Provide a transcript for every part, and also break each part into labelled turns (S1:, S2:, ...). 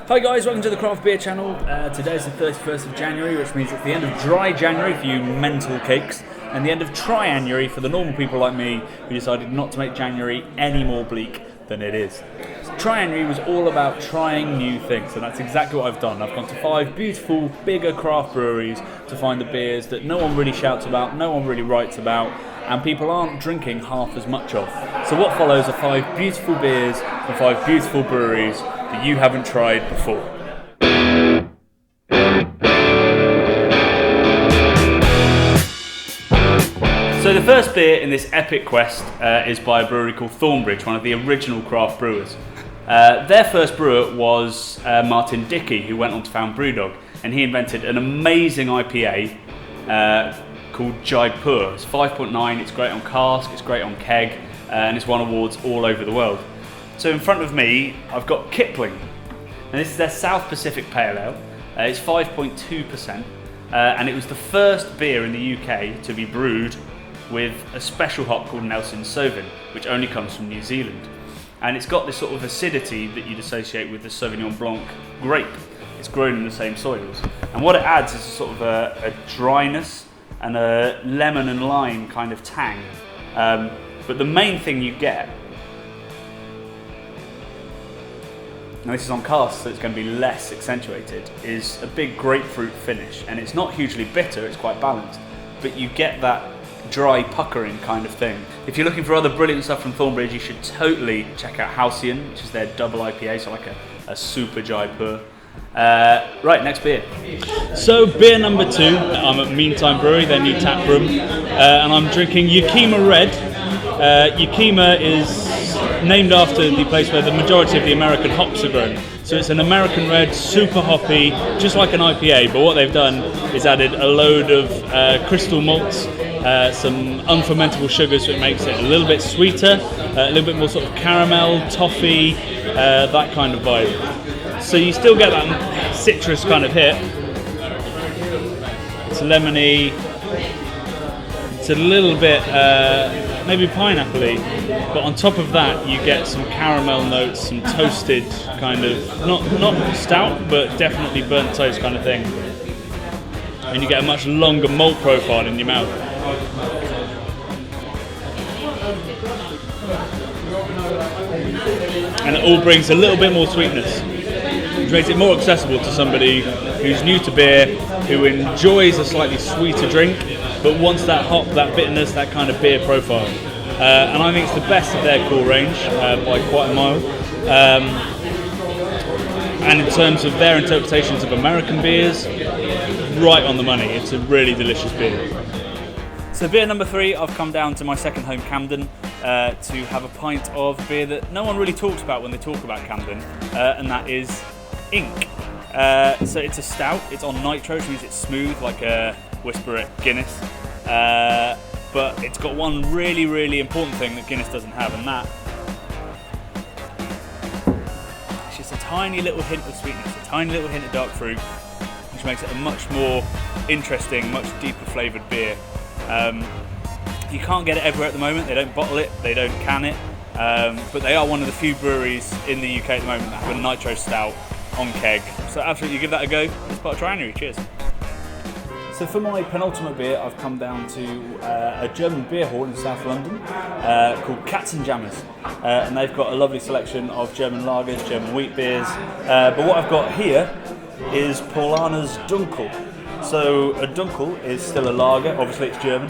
S1: Hi guys, welcome to the Craft Beer Channel. Today's the 31st of January, which means it's the end of dry January for you mental cakes, and the end of Trianuary for the normal people like me who decided not to make January any more bleak than it is. Trianuary was all about trying new things, and that's exactly what I've done. I've gone to 5 beautiful, bigger craft breweries to find the beers that no one really shouts about, no one really writes about, and people aren't drinking half as much of. So what follows are 5 beautiful beers from 5 beautiful breweries that you haven't tried before. So the first beer in this epic quest is by a brewery called Thornbridge, one of the original craft brewers. Their first brewer was Martin Dickey, who went on to found Brewdog, and he invented an amazing IPA called Jaipur. It's 5.9, it's great on cask, it's great on keg, and it's won awards all over the world. So in front of me, I've got Kipling, and this is their South Pacific Pale Ale. It's 5.2%, and it was the first beer in the UK to be brewed with a special hop called Nelson Sauvin, which only comes from New Zealand. And it's got this sort of acidity that you'd associate with the Sauvignon Blanc grape. It's grown in the same soils. And what it adds is a sort of a dryness and a lemon and lime kind of tang. But the main thing you get, and this is on cask, so it's going to be less accentuated, is a big grapefruit finish. And it's not hugely bitter, it's quite balanced, but you get that dry puckering kind of thing. If you're looking for other brilliant stuff from Thornbridge, you should totally check out Halcyon, which is their double IPA, so like a super Jaipur. Right, next beer. So beer number 2, I'm at Meantime Brewery, their new tap room, and I'm drinking Yakima Red. Yakima is named after the place where the majority of the American hops are grown. So it's an American red, super hoppy, just like an IPA, but what they've done is added a load of crystal malts, some unfermentable sugars, which makes it a little bit sweeter, a little bit more sort of caramel, toffee, that kind of vibe. So you still get that citrus kind of hit. It's lemony, it's a little bit maybe pineapple-y, but on top of that you get some caramel notes, some toasted kind of, not stout, but definitely burnt toast kind of thing. And you get a much longer malt profile in your mouth. And it all brings a little bit more sweetness, which makes it more accessible to somebody who's new to beer, who enjoys a slightly sweeter drink, but wants that hop, that bitterness, that kind of beer profile. And I think it's the best of their core range by quite a mile. And in terms of their interpretations of American beers, right on the money. It's a really delicious beer. So beer number 3, I've come down to my second home, Camden, to have a pint of beer that no one really talks about when they talk about Camden, and that is Ink. So it's a stout, it's on nitro, which means it's smooth like a Whisper at Guinness, but it's got one really, really important thing that Guinness doesn't have, and that is just a tiny little hint of sweetness, a tiny little hint of dark fruit, which makes it a much more interesting, much deeper flavoured beer. You can't get it everywhere at the moment. They don't bottle it, they don't can it, but they are one of the few breweries in the UK at the moment that have a nitro stout on keg. So absolutely give that a go. It's part of Trianuary. Cheers. So for my penultimate beer, I've come down to a German beer hall in South London called Katzenjammer, and they've got a lovely selection of German lagers, German wheat beers, but what I've got here is Paulaner's Dunkel. So a Dunkel is still a lager, obviously it's German,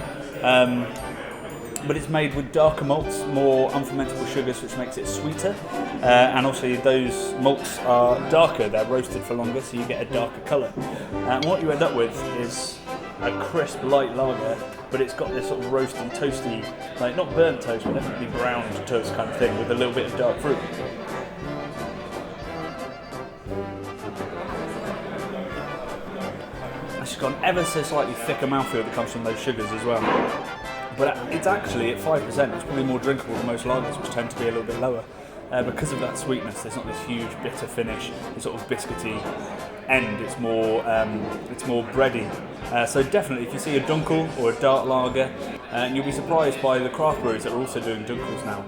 S1: but it's made with darker malts, more unfermentable sugars, which makes it sweeter, and also those malts are darker, they're roasted for longer, so you get a darker colour. And what you end up with is a crisp, light lager, but it's got this sort of roasty, toasty, like not burnt toast, but definitely browned toast kind of thing, with a little bit of dark fruit. It's got an ever so slightly thicker mouthfeel that comes from those sugars as well. But it's actually at 5%, it's probably more drinkable than most lagers, which tend to be a little bit lower. Because of that sweetness, there's not this huge bitter finish, the sort of biscuity end, it's more bready. So definitely, if you see a Dunkel or a dark lager, and you'll be surprised by the craft breweries that are also doing Dunkels now,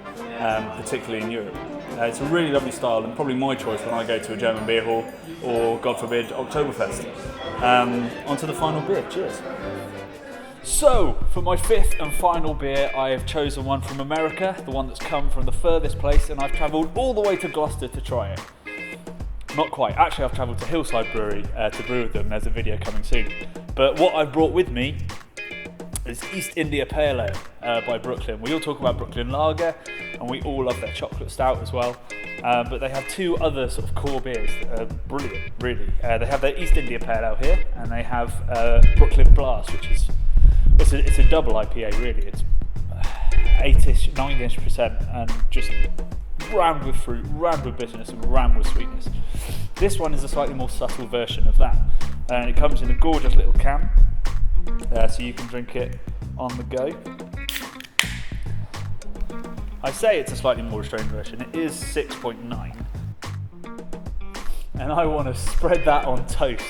S1: particularly in Europe. It's a really lovely style and probably my choice when I go to a German beer hall or, God forbid, Oktoberfest. On to the final beer. Cheers. So, for my fifth and final beer, I have chosen one from America, the one that's come from the furthest place, and I've travelled all the way to Gloucester to try it. Not quite. Actually, I've travelled to Hillside Brewery to brew with them. There's a video coming soon. But what I've brought with me is East India Pale Ale by Brooklyn. We all talk about Brooklyn Lager, and we all love their chocolate stout as well. But they have two other sort of core beers that are brilliant, really. They have their East India Pale Ale here, and they have Brooklyn Blast, which is it's a double IPA, really. It's 8-ish, 9-ish percent, and just rammed with fruit, rammed with bitterness, and rammed with sweetness. This one is a slightly more subtle version of that, and it comes in a gorgeous little can, so you can drink it on the go. I say it's a slightly more restrained version. It is 6.9, and I want to spread that on toast.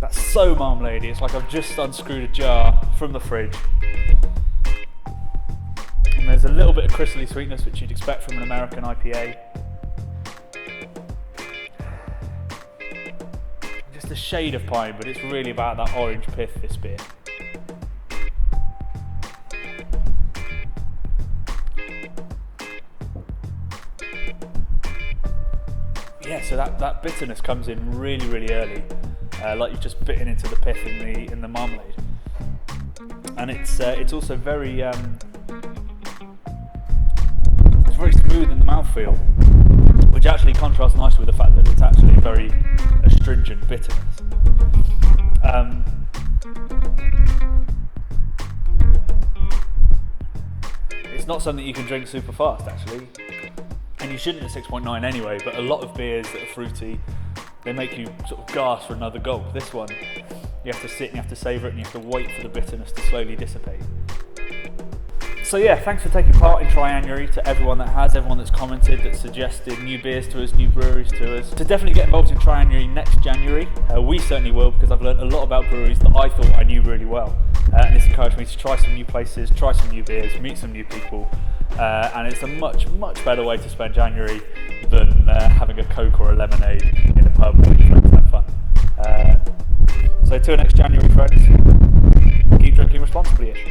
S1: That's so marmalade-y. It's like I've just unscrewed a jar from the fridge. And there's a little bit of crystally sweetness, which you'd expect from an American IPA. Just a shade of pine, but it's really about that orange pith, this beer. Yeah, so that bitterness comes in really, really early. Like you've just bitten into the pith in the marmalade, and it's also very it's very smooth in the mouthfeel, which actually contrasts nicely with the fact that it's actually very astringent bitterness. It's not something you can drink super fast, actually, and you shouldn't at 6.9 anyway. But a lot of beers that are fruity, they make you sort of gasp for another gulp. This one, you have to sit and you have to savour it and you have to wait for the bitterness to slowly dissipate. So yeah, thanks for taking part in Triannuary to everyone that has, everyone that's commented, that's suggested new beers to us, new breweries to us. To definitely get involved in Triannuary next January. We certainly will, because I've learned a lot about breweries that I thought I knew really well. And it's encouraged me to try some new places, try some new beers, meet some new people. And it's a much, much better way to spend January than having a Coke or a lemonade in a pub with your friends to have fun. So till next January, friends, keep drinking responsibly-ish.